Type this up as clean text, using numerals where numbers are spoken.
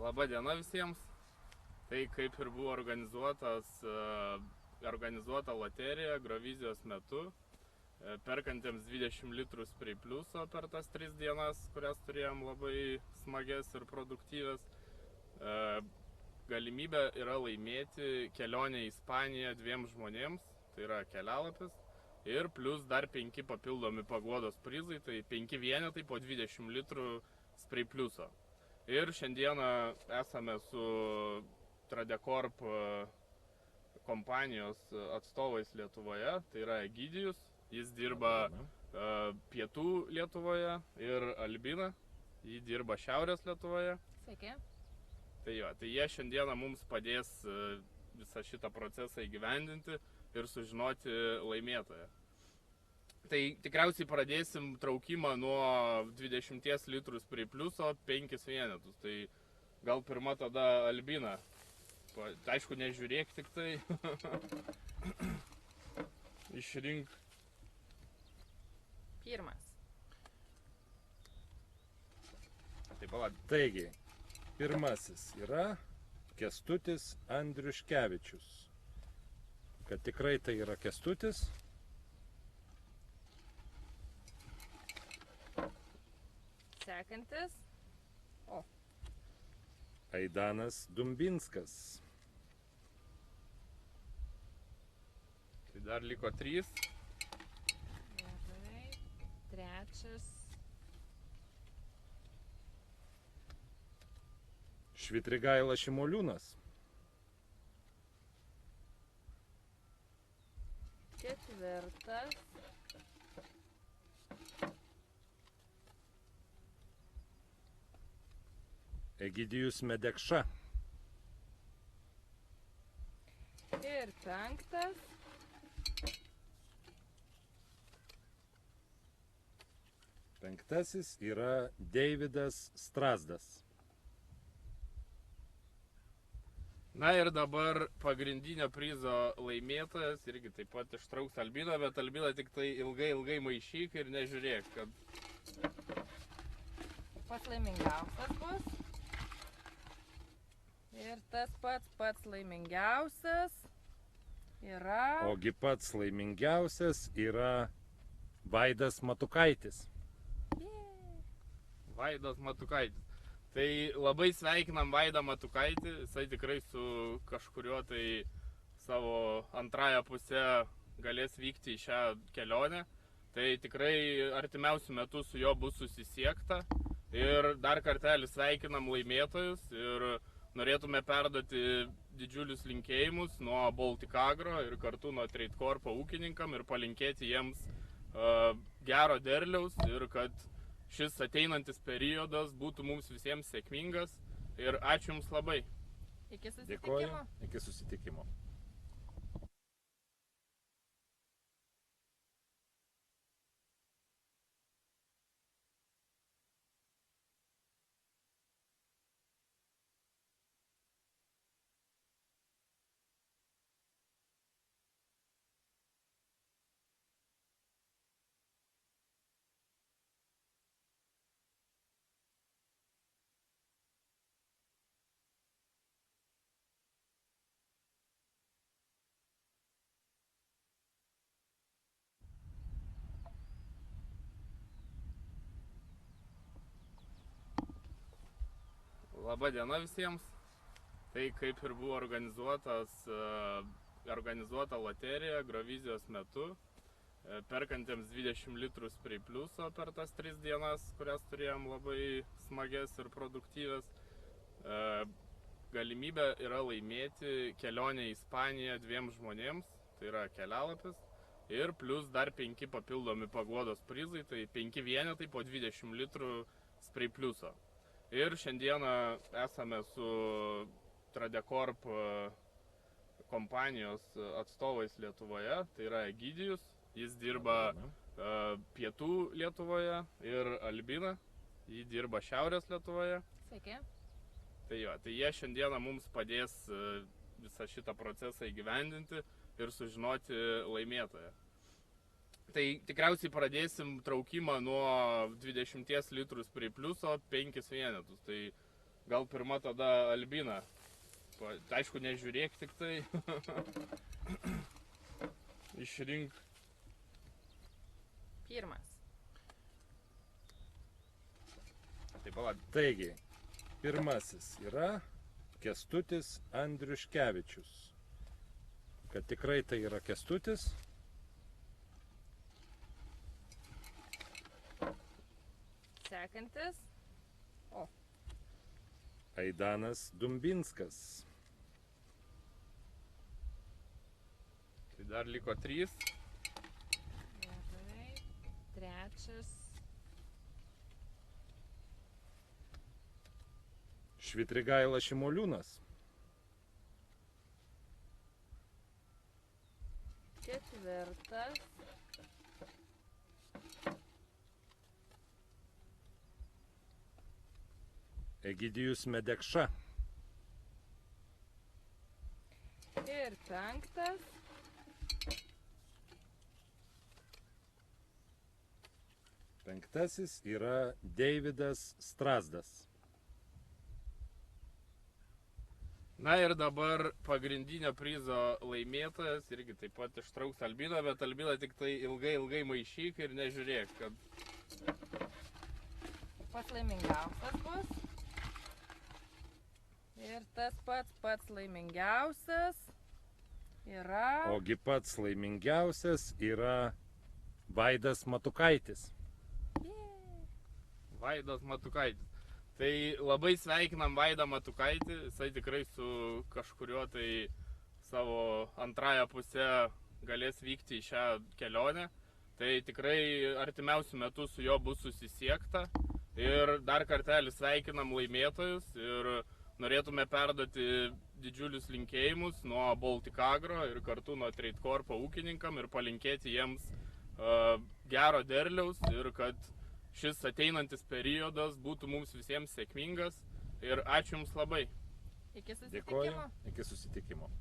Labą dieną visiems. Tai kaip ir buvo organizuota loterija Eurovizijos metu, perkantiems 20 litrų Spray Pluso per tas 3 dienas, kurias turėjom labai smagias ir produktyvias. Galimybė yra laimėti kelionę į Ispaniją 2 žmonėms, tai yra kelialapis, ir plus dar 5 papildomi paguodos prizai, tai 5 vienetai po 20 litrų Spray Pluso. Ir šiandieną esame su Tradecorp kompanijos atstovais Lietuvoje, tai yra Egidijus, jis dirba pietų Lietuvoje, ir Albina, jis dirba šiaurės Lietuvoje. Sveiki. Tai jie šiandieną mums padės visą šitą procesą įgyvendinti ir sužinoti laimėtoją. Tai tikriausiai pradėsim traukimą nuo 20 litrų Spray Pluso 5 vienetus. Tai gal pirma tada Albina. Aišku, nežiūrėk tik tai. Išrink. Pirmas. Tai palauk. Taigi, pirmasis yra Kęstutis Andriuškevičius. Kad tikrai tai yra Kęstutis. Sekantis. Aidanas Dumbinskas. Tai dar liko 3. Gerai. Trečias. Švitrigaila Šimoliūnas. Ketvirtas. Egidijus Medekša. Ir penktas. Penktasis yra Deividas Strazdas. Na ir dabar pagrindinio prizo laimėtojas, irgi taip pat ištrauks Albiną, bet Albina tik tai ilgai maišyk ir nežiūrėk, kad... Pats laimingiausias bus. Ir tas pats laimingiausias yra... Ogi pats laimingiausias yra Vaidas Matukaitis. Vaidas Matukaitis. Tai labai sveikinam Vaidą Matukaitį, jisai tikrai su kažkuriuo tai savo antrąją pusę galės vykti į šią kelionę. Tai tikrai artimiausių metų su juo bus susisiekta. Ir dar kartelį sveikinam laimėtojus ir norėtume perduoti didžiulius linkėjimus nuo Baltic Agro ir kartu nuo Tradecorpo ūkininkam ir palinkėti jiems gero derliaus ir kad šis ateinantis periodas būtų mums visiems sėkmingas. Ir ačiū Jums labai. Iki susitikimo. Dėkoju. Iki susitikimo. Labą dieną visiems. Tai kaip ir buvo organizuota loterija Eurovizijos metu, perkantiems 20 litrų Spray Pluso per tas 3 dienas, kurias turėjom labai smagias ir produktyvias. Galimybė yra laimėti kelionę į Ispaniją 2 žmonėms, tai yra kelialapis, ir plus dar 5 papildomi paguodos prizai, tai 5 vienetai po 20 litrų Spray Pluso. Ir šiandieną esame su Tradecorp kompanijos atstovais Lietuvoje, tai yra Egidijus, jis dirba pietų Lietuvoje, ir Albina, jis dirba šiaurės Lietuvoje. Sveiki. Tai jie šiandieną mums padės visą šitą procesą įgyvendinti ir sužinoti laimėtoją. Tai tikriausiai pradėsim traukimą nuo 20 litrų Spray Pluso 5 vienetus. Tai Gal pirma tada Albina. Aišku, nežiūrėk tik tai. Išrink. Pirmas. Taip, palauk. Taigi, pirmasis yra Kęstutis Andriuškevičius. Kad tikrai tai yra Kęstutis, Sekantis. Aidanas Dumbinskas. Tai dar liko 3. Gerai. Trečias. Švitrigaila Šimoliūnas. Ketvirtas. Egidijus Medekša. Ir penktas. Penktasis yra Deividas Strazdas. Na ir dabar pagrindinio prizo laimėtojas irgi taip pat ištrauks Albiną, bet Albina tik tai ilgai maišyk ir nežiūrėk, kad Pats laimingiausias bus. Ir tas pats laimingiausias yra... Ogi pats laimingiausias yra Vaidas Matukaitis. Vaidas Matukaitis. Tai labai sveikinam Vaidą Matukaitį, jisai tikrai su kažkuriuo tai savo antrąją pusę galės vykti į šią kelionę. Tai tikrai artimiausių metų su juo bus susisiekta. Ir dar kartelį sveikinam laimėtojus ir norėtume perduoti didžiulius linkėjimus nuo Baltic Agro ir kartu nuo Trade Corpo ūkininkam ir palinkėti jiems gero derliaus ir kad šis ateinantis periodas būtų mums visiems sėkmingas ir ačiū Jums labai. Iki susitikimo. Dėkoju, iki susitikimo.